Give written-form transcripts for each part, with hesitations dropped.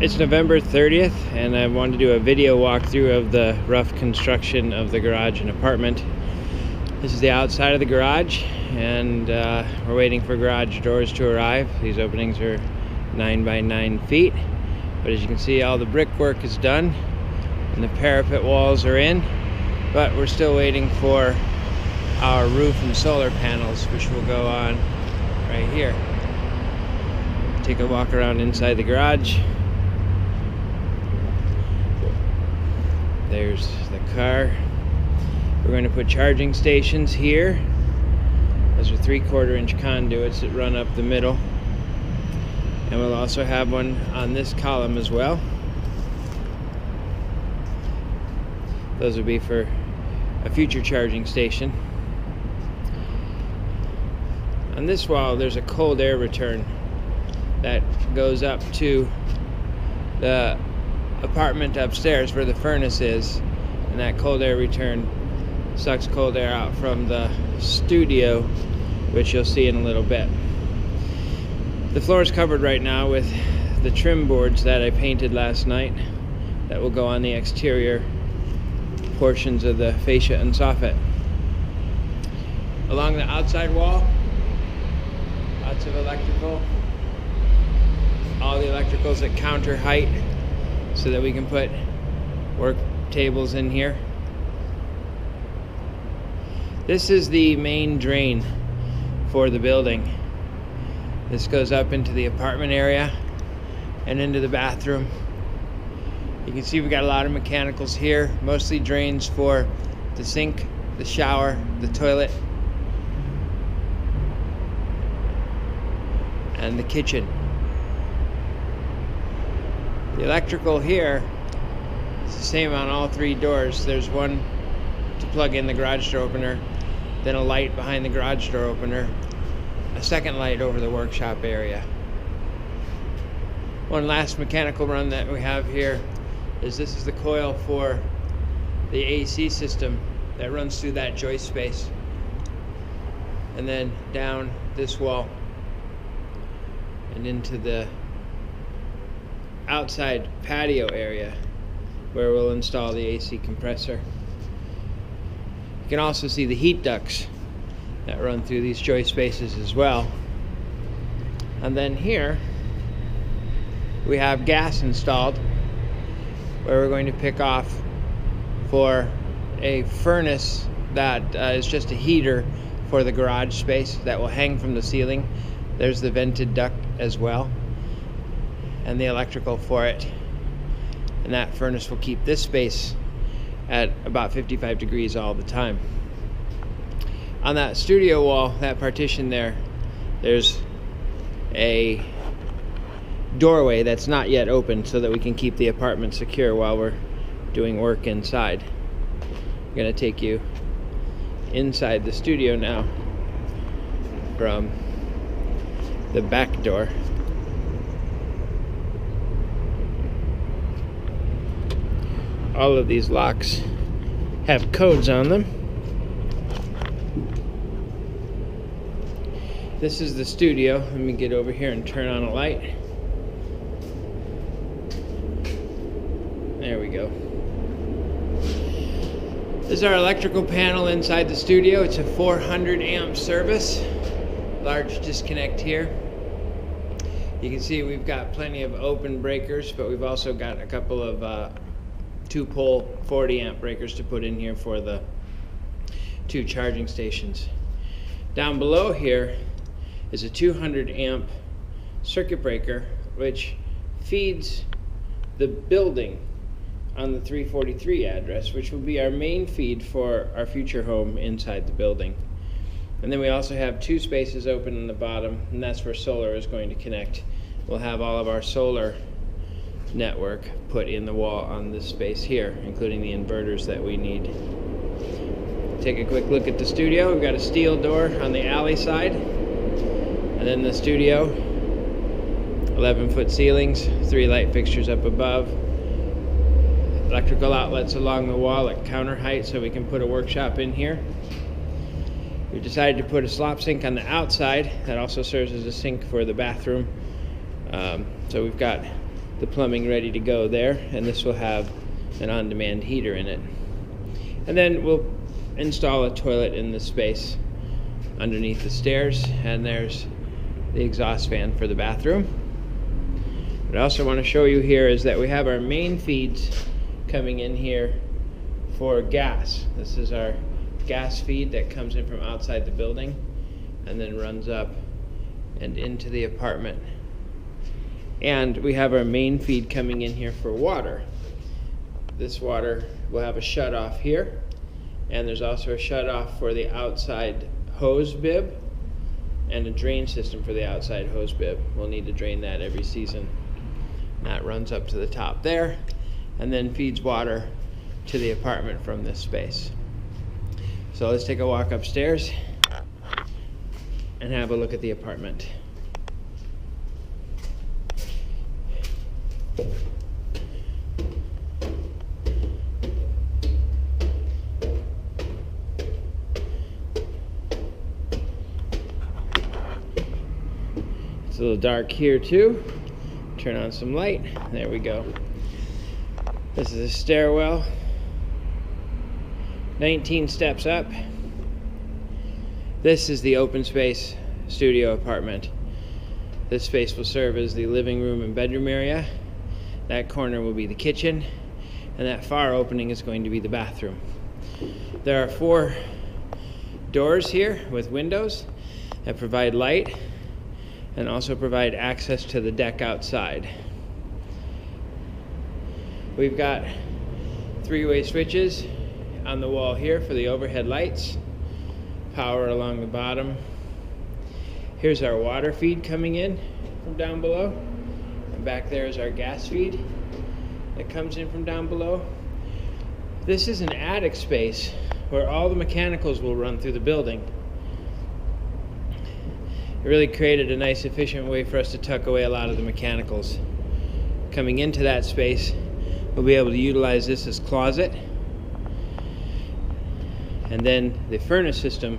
It's November 30th and I wanted to do a video walkthrough of the rough construction of the garage and apartment. This is the outside of the garage, and we're waiting for garage doors to arrive. These openings are 9 by 9 feet, but as you can see, all the brickwork is done and the parapet walls are in, but we're still waiting for our roof and solar panels, which will go on right here. Take a walk around inside the garage. There's the car. We're going to put charging stations here. Those are 3/4 inch conduits that run up the middle. And we'll also have one on this column as well. Those will be for a future charging station. On this wall, there's a cold air return that goes up to the apartment upstairs where the furnace is, and that cold air return sucks cold air out from the studio, which you'll see in a little bit. The floor is covered right now with the trim boards that I painted last night that will go on the exterior portions of the fascia and soffit. Along the outside wall, lots of electrical. All the electricals at counter height so that we can put work tables in here. This is the main drain for the building. This goes up into the apartment area and into the bathroom. You can see we've got a lot of mechanicals here, mostly drains for the sink, the shower, the toilet, and the kitchen. The electrical here is the same on all 3 doors. There's one to plug in the garage door opener, then a light behind the garage door opener, a second light over the workshop area. One last mechanical run that we have here is this is the coil for the AC system that runs through that joist space, and then down this wall and into the outside patio area where we'll install the AC compressor. You can also see the heat ducts that run through these joist spaces as well. And then here we have gas installed, where we're going to pick off for a furnace that is just a heater for the garage space that will hang from the ceiling. There's the vented duct as well, and the electrical for it, and that furnace will keep this space at about 55 degrees all the time. On that studio wall, that partition there's a doorway that's not yet open so that we can keep the apartment secure while we're doing work inside. I'm going to take you inside the studio now from the back door. All of these locks have codes on them. This is the studio. Let me get over here and turn on a light. There we go. This is our electrical panel inside the studio. It's a 400 amp service. Large disconnect here. You can see we've got plenty of open breakers, but we've also got a couple of 2-pole 40 amp breakers to put in here for the 2 charging stations. Down below here is a 200 amp circuit breaker which feeds the building on the 343 address, which will be our main feed for our future home inside the building. And then we also have 2 spaces open in the bottom, and that's where solar is going to connect. We'll have all of our solar network put in the wall on this space here, including the inverters that we need. Take a quick look at the studio. We've got a steel door on the alley side, and then the studio, 11-foot ceilings, 3 light fixtures up above, electrical outlets along the wall at counter height so we can put a workshop in here. We decided to put a slop sink on the outside that also serves as a sink for the bathroom. So we've got the plumbing ready to go there, and this will have an on-demand heater in it. And then we'll install a toilet in this space underneath the stairs, and there's the exhaust fan for the bathroom. What I also want to show you here is that we have our main feeds coming in here for gas. This is our gas feed that comes in from outside the building and then runs up and into the apartment. And we have our main feed coming in here for water. This water will have a shut-off here, and there's also a shut-off for the outside hose bib and a drain system for the outside hose bib. We'll need to drain that every season. That runs up to the top there and then feeds water to the apartment from this space. So let's take a walk upstairs and have a look at the apartment. It's a little dark here too. Turn on some light. There we go. This is a stairwell. 19 steps up. This is the open space studio apartment. This space will serve as the living room and bedroom area. That corner will be the kitchen, and that far opening is going to be the bathroom. There are 4 doors here with windows that provide light and also provide access to the deck outside. We've got 3-way switches on the wall here for the overhead lights, power along the bottom. Here's our water feed coming in from down below, and back there is our gas feed that comes in from down below. This is an attic space where all the mechanicals will run through the building. It really created a nice efficient way for us to tuck away a lot of the mechanicals. Coming into that space, we'll be able to utilize this as closet, and then the furnace system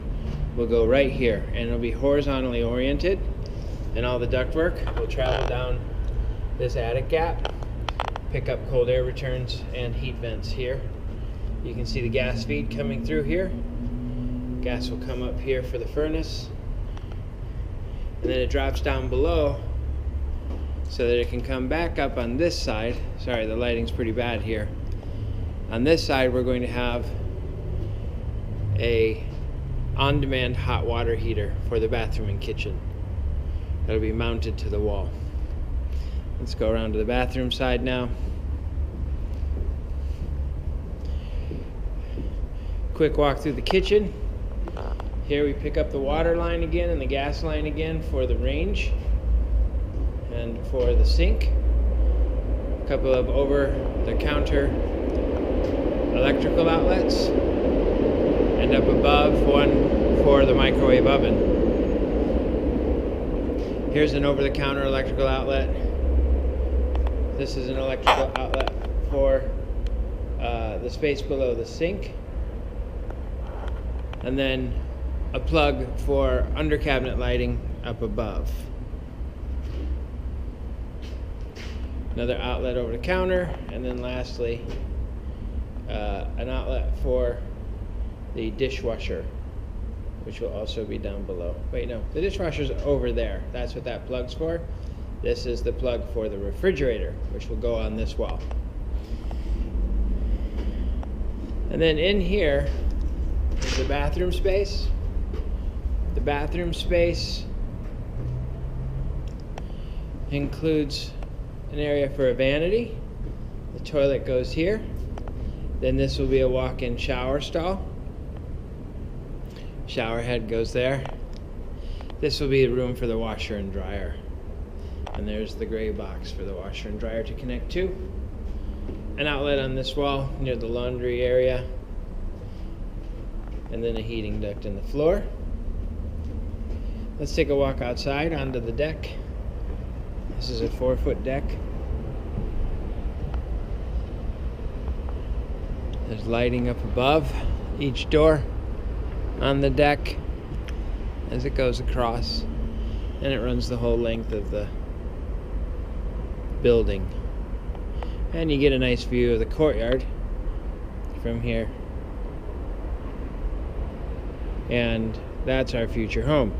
will go right here, and it'll be horizontally oriented, and all the ductwork will travel down this attic gap, pick up cold air returns and heat vents here. You can see the gas feed coming through here. Gas will come up here for the furnace, and then it drops down below so that it can come back up on this side. Sorry, the lighting's pretty bad here. On this side, we're going to have a on-demand hot water heater for the bathroom and kitchen. That'll be mounted to the wall. Let's go around to the bathroom side now. Quick walk through the kitchen. Here we pick up the water line again and the gas line again for the range and for the sink. A couple of over-the-counter electrical outlets, and up above, one for the microwave oven. Here's an over-the-counter electrical outlet. This is an electrical outlet for the space below the sink, and then a plug for under cabinet lighting up above. Another outlet over the counter, and then lastly an outlet for the dishwasher, which will also be down below. Wait, no, the dishwasher's over there. That's what that plug's for. This is the plug for the refrigerator, which will go on this wall. And then in here is the bathroom space. The bathroom space includes an area for a vanity. The toilet goes here. Then this will be a walk-in shower stall. Shower head goes there. This will be a room for the washer and dryer. And there's the gray box for the washer and dryer to connect to. An outlet on this wall near the laundry area. And then a heating duct in the floor. Let's take a walk outside onto the deck. This is a 4-foot deck. There's lighting up above each door on the deck as it goes across, and it runs the whole length of the building. And you get a nice view of the courtyard from here. And that's our future home.